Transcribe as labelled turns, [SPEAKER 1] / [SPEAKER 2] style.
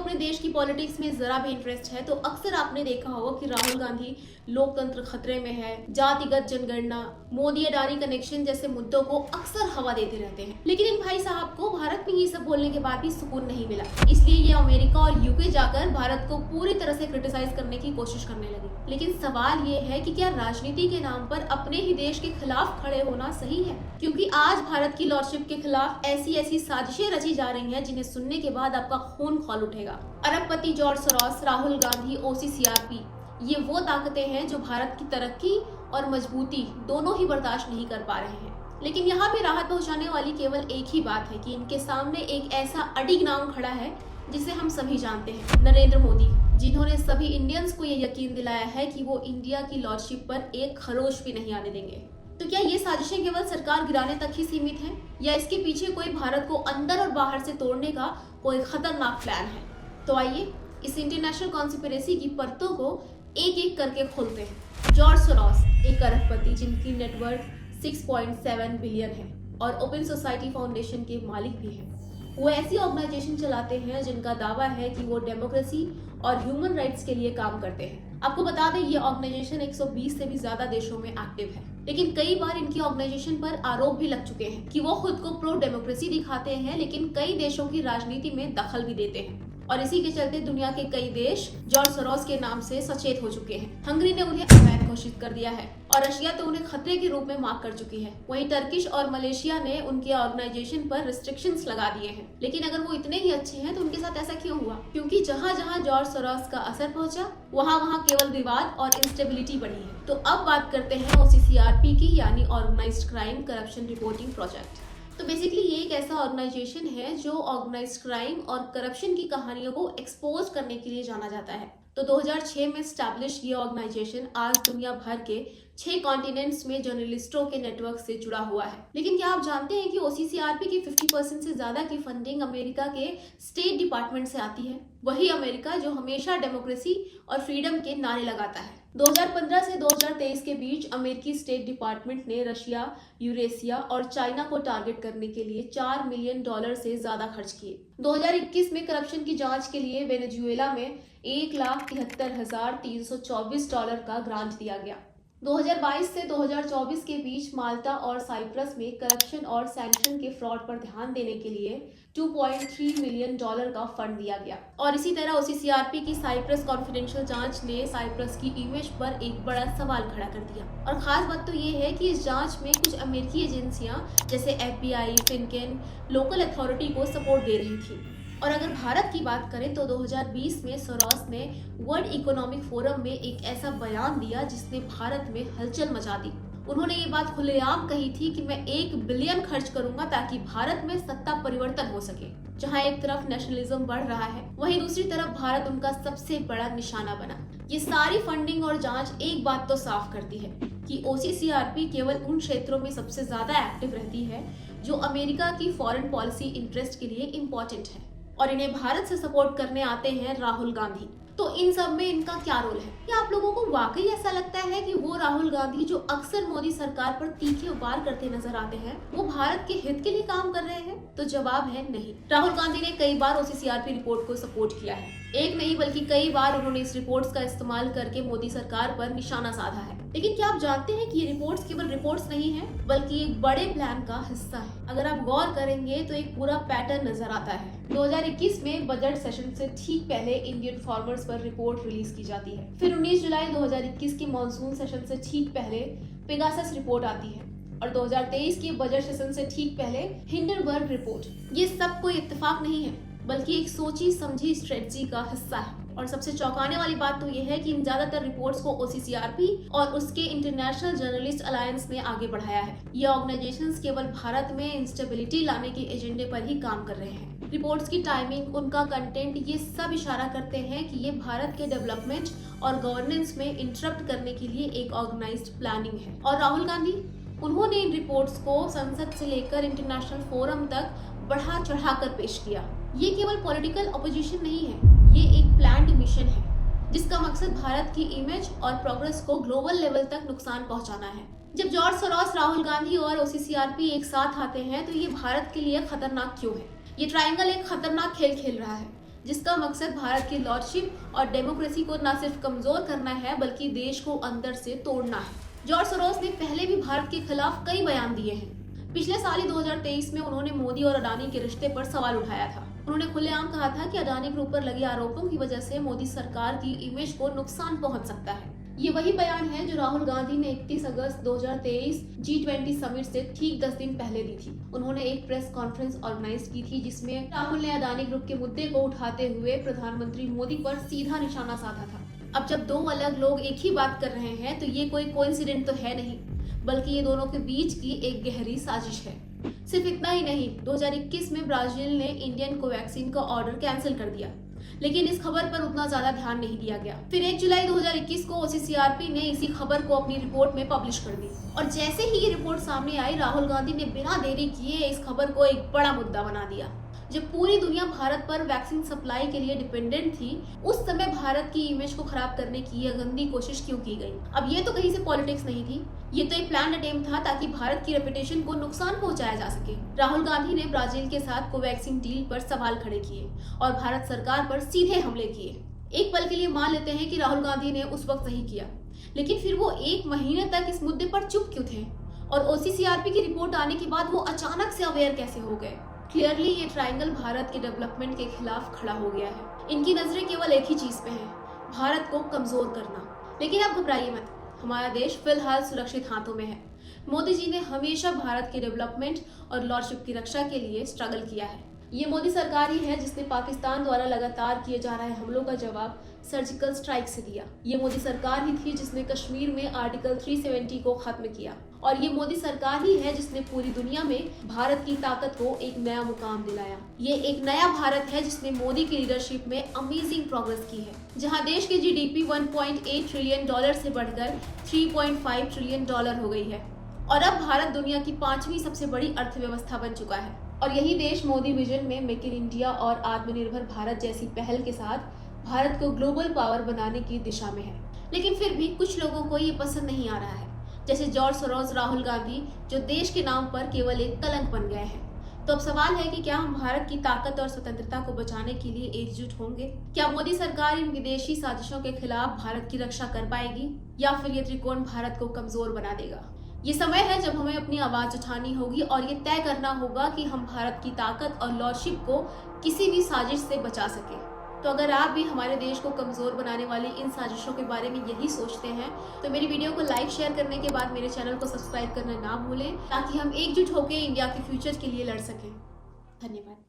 [SPEAKER 1] अपने देश की पॉलिटिक्स में जरा भी इंटरेस्ट है तो अक्सर आपने देखा होगा कि राहुल गांधी लोकतंत्र खतरे में है, जातिगत जनगणना, मोदी अडानी कनेक्शन जैसे मुद्दों को अक्सर हवा देते रहते हैं। लेकिन इन भाई साहब को भारत में ये सब बोलने के बाद भी सुकून नहीं मिला, इसलिए ये अमेरिका और यूके जाकर भारत को पूरी तरह से क्रिटिसाइज करने की कोशिश करने लगे। लेकिन सवाल ये है कि क्या राजनीति के नाम पर अपने ही देश के खिलाफ खड़े होना सही है? क्योंकि आज भारत की लॉर्डशिप के खिलाफ ऐसी साजिशें रची जा रही हैं जिन्हें सुनने के बाद आपका खून खौल उठेगा। अरबपति George Soros, Rahul Gandhi, OCCRP, ये वो ताकतें हैं जो भारत की तरक्की और मजबूती दोनों ही बर्दाश्त नहीं कर पा रहे हैं। लेकिन यहाँ पे राहत पहुँचाने वाली केवल एक ही बात है कि इनके सामने एक ऐसा अडिग नाम खड़ा है जिसे हम सभी जानते हैं, नरेंद्र मोदी, जिन्होंने सभी इंडियंस को ये यकीन दिलाया है कि वो इंडिया की लॉर्डशिप पर एक खरोच भी नहीं आने देंगे। तो क्या ये साजिशें केवल सरकार गिराने तक ही सीमित हैं या इसके पीछे कोई भारत को अंदर और बाहर से तोड़ने का कोई खतरनाक प्लान है? तो आइए इस इंटरनेशनल कॉन्स्पिरेसी की परतों को एक एक करके खोलते हैं। जॉर्ज सोरोस, एक अरबपति जिनकी नेटवर्थ 6.7 बिलियन है और ओपन सोसाइटी फाउंडेशन के मालिक भी हैं। वो ऐसी ऑर्गेनाइजेशन चलाते हैं जिनका दावा है कि वो डेमोक्रेसी और ह्यूमन राइट्स के लिए काम करते हैं। आपको बता दें ये ऑर्गेनाइजेशन 120 से भी ज्यादा देशों में एक्टिव है। लेकिन कई बार इनकी ऑर्गेनाइजेशन पर आरोप भी लग चुके हैं कि वो खुद को प्रो डेमोक्रेसी दिखाते हैं लेकिन कई देशों की राजनीति में दखल भी देते हैं। और इसी के चलते दुनिया के कई देश जॉर्ज सोरोस के नाम से सचेत हो चुके हैं। हंगरी ने उन्हें अवैध घोषित कर दिया है और रशिया तो उन्हें खतरे के रूप में मार्क कर चुकी है। वहीं टर्किश और मलेशिया ने उनके ऑर्गेनाइजेशन पर रिस्ट्रिक्शंस लगा दिए हैं। लेकिन अगर वो इतने ही अच्छे हैं तो उनके साथ ऐसा क्यों हुआ? क्योंकि जहाँ जहाँ जॉर्ज सोरोस का असर पहुंचा वहाँ वहाँ केवल विवाद और इंस्टेबिलिटी बढ़ी है। तो अब बात करते हैं OCCRP की, यानी organised crime corruption reporting project. तो बेसिकली ये एक ऐसा ऑर्गेनाइजेशन है जो ऑर्गेनाइज्ड क्राइम और करप्शन की कहानियों को एक्सपोज करने के लिए जाना जाता है। तो 2006 में स्टैब्लिश ये ऑर्गेनाइजेशन आज दुनिया भर के 6 कॉन्टिनेंट्स में जर्नलिस्टों के नेटवर्क से जुड़ा हुआ है। लेकिन क्या आप जानते हैं कि OCCRP की 50% से ज्यादा की फंडिंग अमेरिका के स्टेट डिपार्टमेंट से आती है? वही अमेरिका जो हमेशा डेमोक्रेसी और फ्रीडम के नारे लगाता है। 2015 से 2023 के बीच अमेरिकी स्टेट डिपार्टमेंट ने रशिया, यूरेशिया और चाइना को टारगेट करने के लिए $4 मिलियन से ज्यादा खर्च किए। 2021 में करप्शन की जांच के लिए वेनेजुएला में $1,73,324 का ग्रांट दिया गया। 2022 से 2024 के बीच माल्टा और साइप्रस में करप्शन और सैंक्शन के फ्रॉड पर ध्यान देने के लिए $2.3 मिलियन का फंड दिया गया। और इसी तरह OCCRP की साइप्रस कॉन्फिडेंशियल जांच ने साइप्रस की इमेज पर एक बड़ा सवाल खड़ा कर दिया। और खास बात तो ये है कि इस जांच में कुछ अमेरिकी एजेंसियां जैसे FBI, फिनकेन लोकल अथॉरिटी को सपोर्ट दे रही थी। और अगर भारत की बात करें तो 2020 में सोरोस ने वर्ल्ड इकोनॉमिक फोरम में एक ऐसा बयान दिया जिसने भारत में हलचल मचा दी। उन्होंने ये बात खुलेआम कही थी कि मैं 1 बिलियन खर्च करूंगा ताकि भारत में सत्ता परिवर्तन हो सके। जहां एक तरफ नेशनलिज्म बढ़ रहा है वहीं दूसरी तरफ भारत उनका सबसे बड़ा निशाना बना। ये सारी फंडिंग और जांच एक बात तो साफ करती है कि OCCRP केवल उन क्षेत्रों में सबसे ज्यादा एक्टिव रहती है जो अमेरिका की फॉरेन पॉलिसी इंटरेस्ट के लिए इम्पोर्टेंट है। और इन्हें भारत से सपोर्ट करने आते हैं राहुल गांधी। तो इन सब में इनका क्या रोल है? क्या आप लोगों को वाकई ऐसा लगता है कि वो राहुल गांधी जो अक्सर मोदी सरकार पर तीखे वार करते नजर आते हैं वो भारत के हित के लिए काम कर रहे हैं? तो जवाब है नहीं। राहुल गांधी ने कई बार OCCRP रिपोर्ट को सपोर्ट किया है। एक नहीं बल्कि कई बार उन्होंने इस रिपोर्ट्स का इस्तेमाल करके मोदी सरकार पर निशाना साधा है। लेकिन क्या आप जानते हैं कि ये रिपोर्ट्स केवल रिपोर्ट्स नहीं है बल्कि एक बड़े प्लान का हिस्सा है? अगर आप गौर करेंगे तो एक पूरा पैटर्न नजर आता है। 2021 में बजट सेशन से ठीक पहले इंडियन फार्मर्स पर रिपोर्ट रिलीज की जाती है। फिर 19 जुलाई 2021 के मॉनसून सेशन से ठीक पहले पेगासस रिपोर्ट आती है और 2023 के बजट सेशन से ठीक पहले हिंडनबर्ग रिपोर्ट। ये सब कोई इत्तेफाक नहीं है बल्कि एक सोची समझी स्ट्रेटजी का हिस्सा है। और सबसे चौंकाने वाली बात तो ये है कि इन ज्यादातर रिपोर्ट्स को OCCRP और उसके इंटरनेशनल जर्नलिस्ट अलायंस ने आगे बढ़ाया है। ये ऑर्गेनाइजेशंस केवल भारत में इंस्टेबिलिटी लाने के एजेंडे पर ही काम कर रहे हैं। रिपोर्ट्स की टाइमिंग, उनका कंटेंट, ये सब इशारा करते हैं कि ये भारत के डेवलपमेंट और गवर्नेंस में इंटरप्ट करने के लिए एक ऑर्गेनाइज्ड प्लानिंग है। और राहुल गांधी, उन्होंने इन रिपोर्ट्स को संसद से लेकर इंटरनेशनल फोरम तक बढ़ा चढ़ाकर पेश किया। ये केवल पॉलिटिकल अपोजिशन नहीं है, ये एक प्लान्ड मिशन है जिसका मकसद भारत की इमेज और प्रोग्रेस को ग्लोबल लेवल तक नुकसान पहुंचाना है। जब जॉर्ज सोरोस, राहुल गांधी और OCCRP एक साथ आते हैं तो ये भारत के लिए खतरनाक क्यों है? ये ट्रायंगल एक खतरनाक खेल खेल रहा है जिसका मकसद भारत की लॉर्डशिप और डेमोक्रेसी को न सिर्फ कमजोर करना है बल्कि देश को अंदर से तोड़ना है। जॉर्ज सोरोस ने पहले भी भारत के खिलाफ कई बयान दिए हैं। पिछले साल ही 2023 में उन्होंने मोदी और अडानी के रिश्ते पर सवाल उठाया था। उन्होंने खुलेआम कहा था कि अडानी ग्रुप पर लगे आरोपों की वजह से मोदी सरकार की इमेज को नुकसान पहुंच सकता है। ये वही बयान है जो राहुल गांधी ने 31 अगस्त 2023 G20 समिट से ठीक 10 दिन पहले दी थी। उन्होंने एक प्रेस कॉन्फ्रेंस ऑर्गेनाइज की थी जिसमें राहुल ने अडानी ग्रुप के मुद्दे को उठाते हुए प्रधानमंत्री मोदी पर सीधा निशाना साधा था। अब जब दो अलग लोग एक ही बात कर रहे हैं तो ये कोई कोइंसिडेंट तो है नहीं, बल्कि ये दोनों के बीच की एक गहरी साजिश है। सिर्फ इतना ही नहीं, 2021 में ब्राजील ने इंडियन कोवैक्सीन का ऑर्डर कैंसिल कर दिया, लेकिन इस खबर पर उतना ज्यादा ध्यान नहीं दिया गया। फिर 1 जुलाई 2021 को OCCRP ने इसी खबर को अपनी रिपोर्ट में पब्लिश कर दी और जैसे ही ये रिपोर्ट सामने आई, राहुल गांधी ने बिना देरी किए इस खबर को एक बड़ा मुद्दा बना दिया। जब पूरी दुनिया भारत पर वैक्सीन सप्लाई के लिए डिपेंडेंट थी, उस समय भारत की इमेज को खराब करने की यह गंदी कोशिश क्यों की गई? अब ये तो कहीं से पॉलिटिक्स नहीं थी, ये तो एक प्लान अटेम्प्ट था ताकि भारत की रेपुटेशन को नुकसान पहुंचाया जा सके। राहुल गांधी ने ब्राजील के साथ कोवैक्सीन डील पर सवाल खड़े किए और भारत सरकार पर सीधे हमले किए। एक पल के लिए मान लेते हैं कि राहुल गांधी ने उस वक्त सही किया, लेकिन फिर वो 1 महीने तक इस मुद्दे पर चुप क्यों थे? और OCCRP की रिपोर्ट आने के बाद वो अचानक से अवेयर कैसे हो गए? क्लियरली ये ट्रायंगल भारत के डेवलपमेंट के खिलाफ खड़ा हो गया है। इनकी नजरें केवल एक ही चीज पे हैं, भारत को कमजोर करना। लेकिन अब घबराइए मत, हमारा देश फिलहाल सुरक्षित हाथों में है। मोदी जी ने हमेशा भारत के डेवलपमेंट और लॉर्डशिप की रक्षा के लिए स्ट्रगल किया है। ये मोदी सरकार ही है जिसने पाकिस्तान द्वारा लगातार किए जा रहे हमलों का जवाब सर्जिकल स्ट्राइक से दिया। ये मोदी सरकार ही थी जिसने कश्मीर में आर्टिकल 370 को खत्म किया और ये मोदी सरकार ही है जिसने पूरी दुनिया में भारत की ताकत को एक नया मुकाम दिलाया। ये एक नया भारत है जिसने मोदी की लीडरशिप में अमेजिंग प्रोग्रेस की है, जहां देश की GDP 1.8 ट्रिलियन डॉलर से बढ़कर 3.5 ट्रिलियन डॉलर हो गई है और अब भारत दुनिया की 5वीं सबसे बड़ी अर्थव्यवस्था बन चुका है। और यही देश मोदी विजन में मेक इन इंडिया और आत्मनिर्भर भारत जैसी पहल के साथ भारत को ग्लोबल पावर बनाने की दिशा में है। लेकिन फिर भी कुछ लोगों को ये पसंद नहीं आ रहा है, जैसे जॉर्ज सोरोस, राहुल गांधी, जो देश के नाम पर केवल एक कलंक बन गए हैं। तो अब सवाल है कि क्या हम भारत की ताकत और स्वतंत्रता को बचाने के लिए एकजुट होंगे? क्या मोदी सरकार इन विदेशी साजिशों के खिलाफ भारत की रक्षा कर पाएगी या फिर ये त्रिकोण भारत को कमजोर बना देगा? ये समय है जब हमें अपनी आवाज उठानी होगी और ये तय करना होगा कि हम भारत की ताकत और लॉर्डशिप को किसी भी साजिश से बचा सके। तो अगर आप भी हमारे देश को कमजोर बनाने वाली इन साजिशों के बारे में यही सोचते हैं तो मेरी वीडियो को लाइक शेयर करने के बाद मेरे चैनल को सब्सक्राइब करना ना भूलें, ताकि हम एकजुट होकर इंडिया के फ्यूचर के लिए लड़ सकें। धन्यवाद।